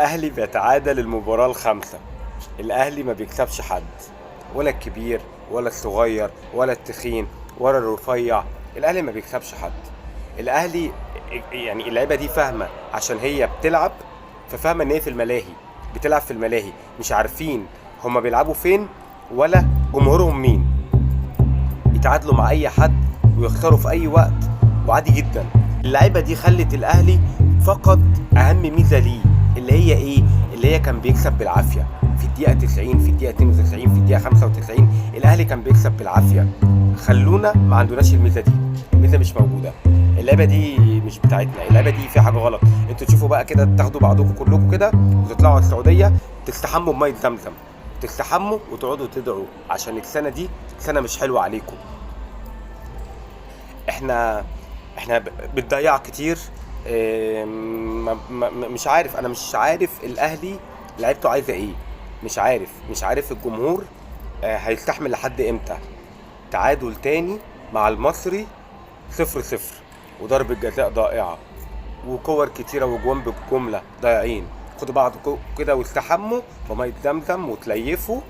الاهلي بيتعادل المباراة الخامسة. الاهلي ما بيكسبش حد، ولا الكبير ولا الصغير ولا التخين ولا الرفيع. الاهلي ما بيكسبش حد. الاهلي يعني اللعيبه دي فاهمه، عشان هي بتلعب، ففاهمه ان هي في الملاهي، بتلعب في الملاهي، مش عارفين هما بيلعبوا فين ولا جمهورهم مين. يتعادلوا مع اي حد ويخسروا في اي وقت، وعادي جدا. اللعيبه دي خلت الاهلي فقد اهم ميزه ليه، اللي هي ايه؟ اللي هي كان بيكسب بالعافيه في الدقيقه 90، في الدقيقه 92، في الدقيقه 95. الاهلي كان بيكسب بالعافيه. خلونا ما عندناش الميزه دي، الميزه مش موجوده. اللعبه دي مش بتاعتنا، اللعبه دي في حاجه غلط. انتوا تشوفوا بقى كده، تاخدوا بعضكم كلكم كده وتطلعوا على السعوديه، تستحموا بميه زمزم، تستحموا وتقعدوا تدعوا عشان السنه دي سنه مش حلوه عليكم. احنا بتضيع كتير. مش عارف، انا مش عارف الاهلي لعيبته عايزه ايه. مش عارف الجمهور هيستحمل لحد امتى. تعادل تاني مع المصري 0-0، وضربة جزاء ضائعة وكور كتيرة وجوان بالجملة ضايعين. خدوا بعض كده واستحموا بمية زمزم وتليفوا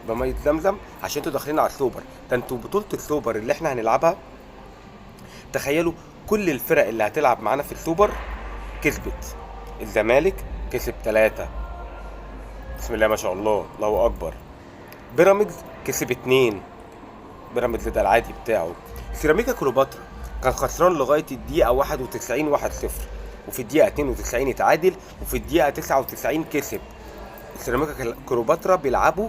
بمية زمزم، عشان انتوا داخلين على السوبر. ده انتوا بطولة السوبر اللي احنا هنلعبها، تخيلوا كل الفرق اللي هتلعب معانا في السوبر كسبت. الزمالك كسب 3، بسم الله ما شاء الله، الله اكبر. بيراميدز كسب 2، بيراميدز ده العادي بتاعه. سيراميكا كليوباترا كان خسران لغايه الدقيقه 91 1-0، وفي الدقيقه 92 اتعادل، وفي الدقيقه 99 كسب. سيراميكا كليوباترا بيلعبوا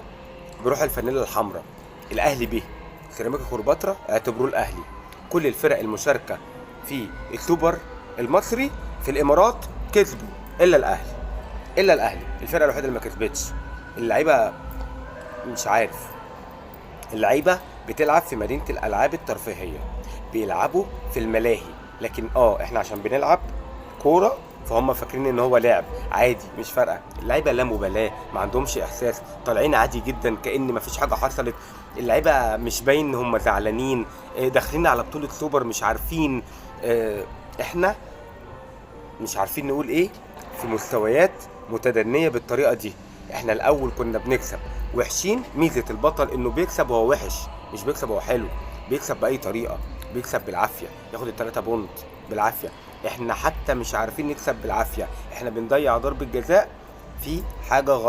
بروح الفانيلا الحمراء. الاهلي به سيراميكا كليوباترا اعتبروه الاهلي. كل الفرق المشاركه في السوبر المصري في الامارات كسبوا الا الاهلي. الفرقه الوحيده اللي ما كسبتش. اللعيبه مش عارف، اللعيبه بتلعب في مدينه الالعاب الترفيهيه، بيلعبوا في الملاهي، لكن احنا عشان بنلعب كوره فهم فاكرين ان هو لعب عادي، مش فارقه. اللعيبه لا مبالاه، ما عندهمش احساس، طالعين عادي جدا كأن ما فيش حاجه حصلت. اللعيبه مش باين ان هم زعلانين، داخلين على بطوله سوبر مش عارفين. احنا مش عارفين نقول ايه في مستويات متدنيه بالطريقه دي. احنا الاول كنا بنكسب وحشين. ميزه البطل انه بيكسب وهو وحش، مش بيكسب وهو حلو. بيكسب باي طريقه، بيكسب بالعافيه، ياخد التلاتة بونت بالعافيه. احنا حتى مش عارفين نكسب بالعافيه، احنا بنضيع ضربه جزاء في حاجه غلط.